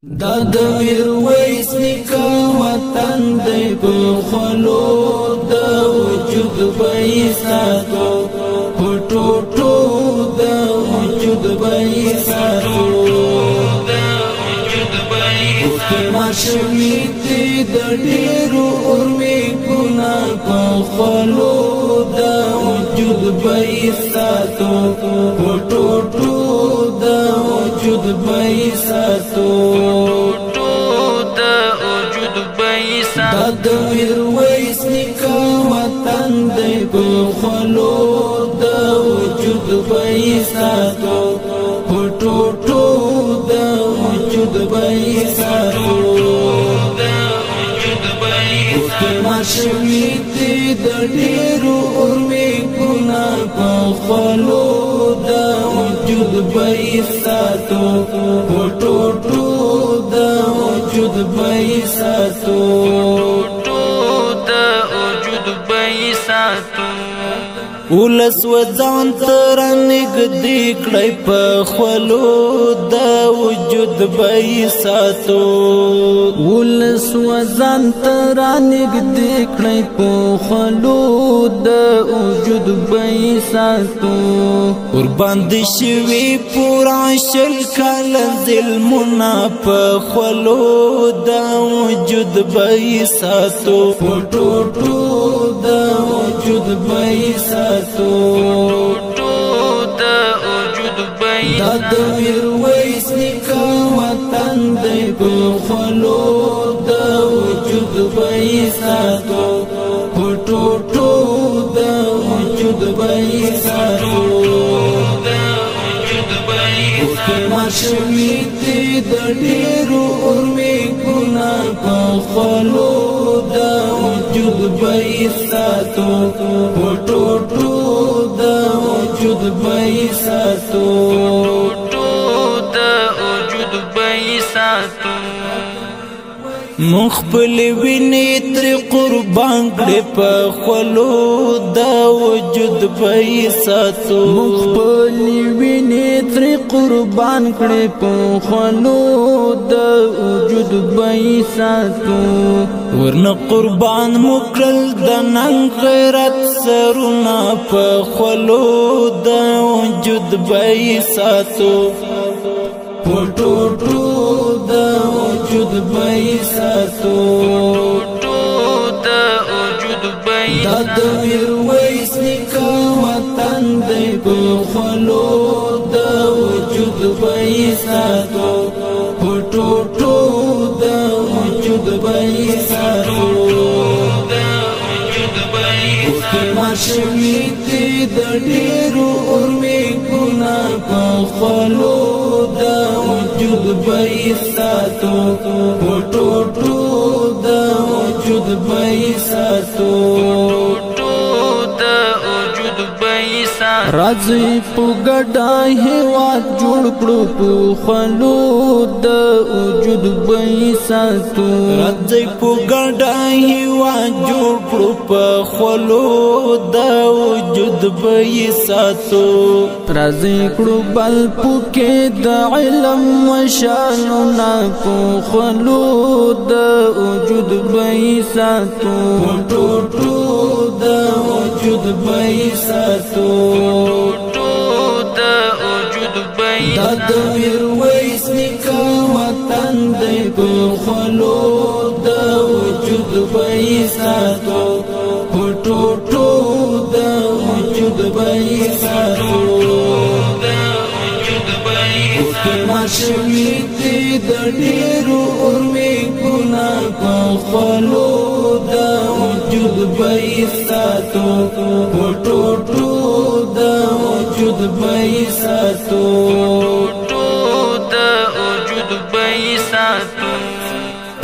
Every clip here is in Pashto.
دا د میرویس نیکه وطن دی په خولو د وجود به ساتو په ټوټو د وجود به ساتو اوښکې ماشومې دي د ډېرو اورمیکونه په خولو د وجود به ساتو په ټوټو د وجود به ساتو دا د میرویس نیکه وطن دی په خولو د وجود به ساتو په ټوټو د وجود به ساتو اوښکې ماشومې دي د ډېرو اورمیکونه په خولو د وجود به ساتو په ټوټو د وجود به ساتو ولس وځان تر نګدې کړی په خولو د وجود به ساتو ولس وځان تر نګدې کړی په خولو د وجود به ساتو قربان دي شوي پورا شل کال ظلمونه په خولو د وجود به ساتو په ټوټو د وجود به ساتو دا د میرویس نیکه وطن دی په خولو د وجود به ساتو په ټوټو د وجود به ساتو اوښکې ماشومې دي د ډېرو اورمیکونه په خولو د وجود به ساتو په ټوټو د وجود به ساتو مخبل ویني تر قربان کړي په خولو د وجود به ساتو مخبل ویني تر قربان کړي په خولو د وجود به ساتو ورنه قربان مکرل د نن غیرت سرونه په خولو د وجود به ساتو په ټوټو د وجود به ساتو دا د میرویس نیکه وطن دی په خولو د وجود به ساتو په ټوټو د وجود به ساتو اوښکې ماشومې دي د ډېرو اورمیکونه په خولو د وجود به ساتو په ټوټو د وجود به ساتو راځي په ګډه هېواد جوړ کړو په خولو د وجود به ساتو راځي په ګډه هېواد جوړ کړو په خولو د وجود به ساتو راځي کړو بل پکې د علم مشالونه په خولو د وجود به ساتو په ټوټو د وجود به ساتو دا د میرویس نیکه وطن دی په خولو د وجود به ساتو په ټوټو د وجود به ساتو اوښکې ماشومې دي د ډېرو اورمیکونه په خولو د وجود به ساتو په ټوټو د وجود به ساتو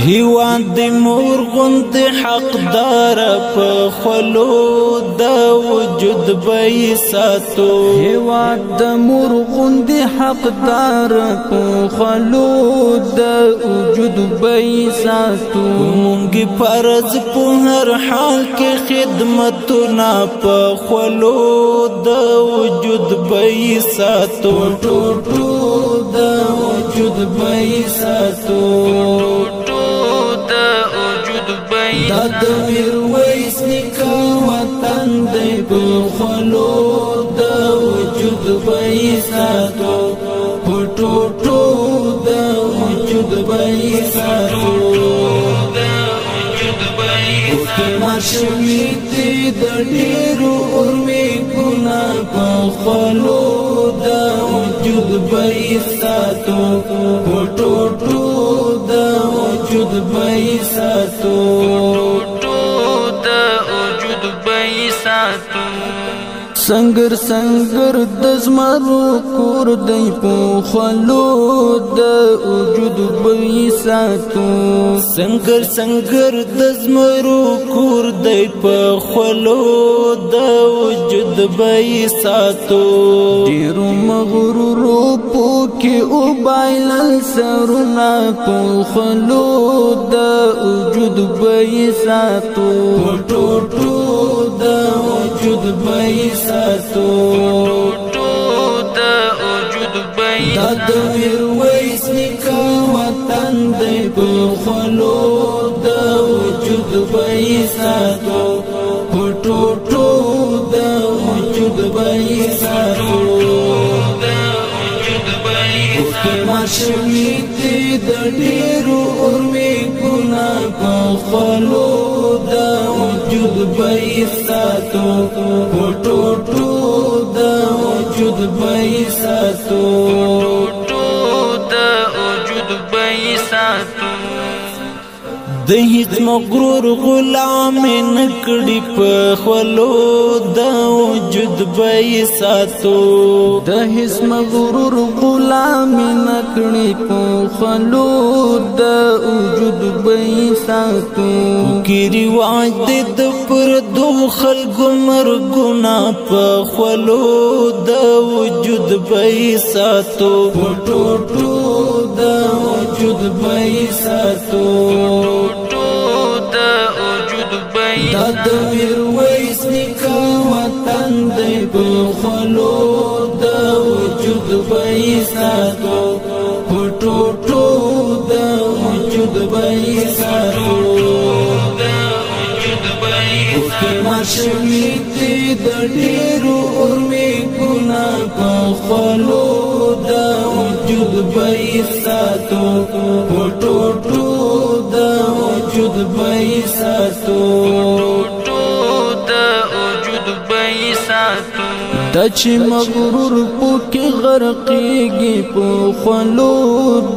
هیواد د مور غوند حقدار په خولو د وجود به ساتو هیواد د مور غوند حقدار په خولو د وجود به ساتو مونږ فرض په هر حال کې خدمتونه په خولو د وجود به ساتو ټوټو د وجود بای ساتو دا د میرویس نیکه وطن دی په خولو د وجود بای ساتو په ټوټو د وجود بای ساتو ماشوی دی د ډیرو ارمی ګنا په خولو د وجود بای ساتو په ټوټو د وجود بای ساتو سنگر سنگر د زمرو کور دی په خلو د وجود بای ساتو سنگر سنگر د زمرو کور دی په خلو د وجود بای ساتو ډیرو مغرورو پوکي او بایلل سرونه په خلو د وجود بای ساتو ټوټو د وجود بای ساتو دا د میرویس نیکه وطن دی په خولو د وجود بای ساتو په ټوټو د وجود بای ساتو ماشوی دی د ډیرو ارمی ګنا په خولو د وجود بای ساتو په ټوټو د وجود بای ساتو د هیڅ مغرور غلام نکړي په خولو د وجود بای ساتو د هیڅ مغرور غلام نکړي په خولو د وجود بای ساتو کی رواج د پر دو خلق مرګنا په خولو د وجود بای ساتو ټوټو د وجود بای ساتو دا د میرویس نیکه وطن دی په خولو د وجود بای ساتو په ټوټو د وجود بای ساتو ماشوی دی د ډیرو ارمی ګنا په خولو د وجود بای ساتو په ټوټو د وجود بای ساتو دا چې مغرور پوکي غرقېږي په خولو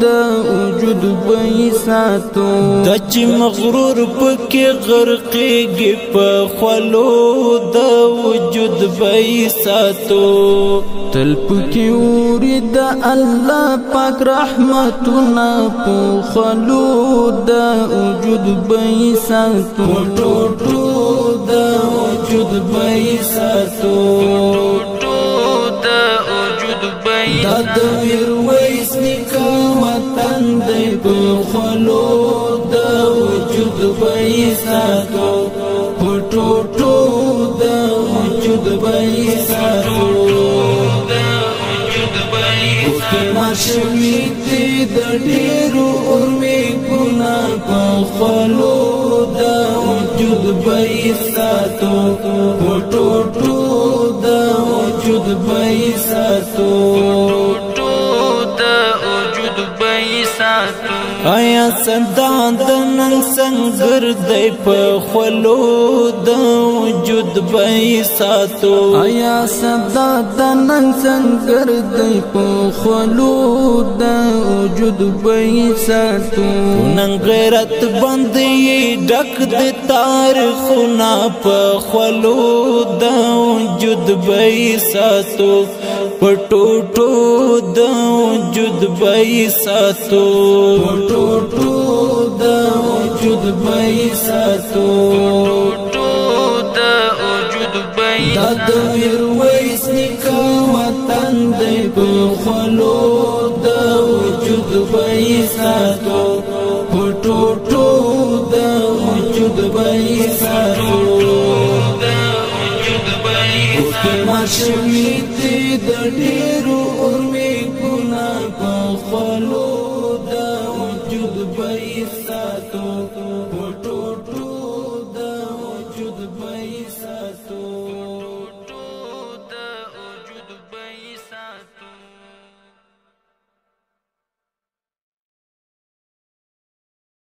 د وجود بای ساتو دا چې مغرور پوکي غرقېږي په خولو د وجود بای ساتو تل پکې اوري د الله پاک رحمتونه په خولو د وجود بای ساتو ټوټو د وجود بای ساتو دا د میرویس نیکه وطن دی په خولو د وجود بای ساتو په ټوټو د وجود بای ساتو ماشوی دی د ډیرو ارمی ګنا په خولو د وجود بای ساتو په ټوټو د وجود بای ساتو آیا صدا د نن سنگر دی په خولو د وجود بای ساتو آیا صدا د نن سنگر دی په خولو د وجود بای ساتو نن غیرت باندې ډک د تاریخونه په خولو د وجود بای ساتو په ټوټو د وجود بای ساتو ټوټو د وجود بای ساتو دا د میرویس نیکه وطن دی په خولو د وجود بای ساتو په ټوټو د وجود بای ساتو ماشوی دی د ډیرو ارمی ګنا په خولو بې ساتو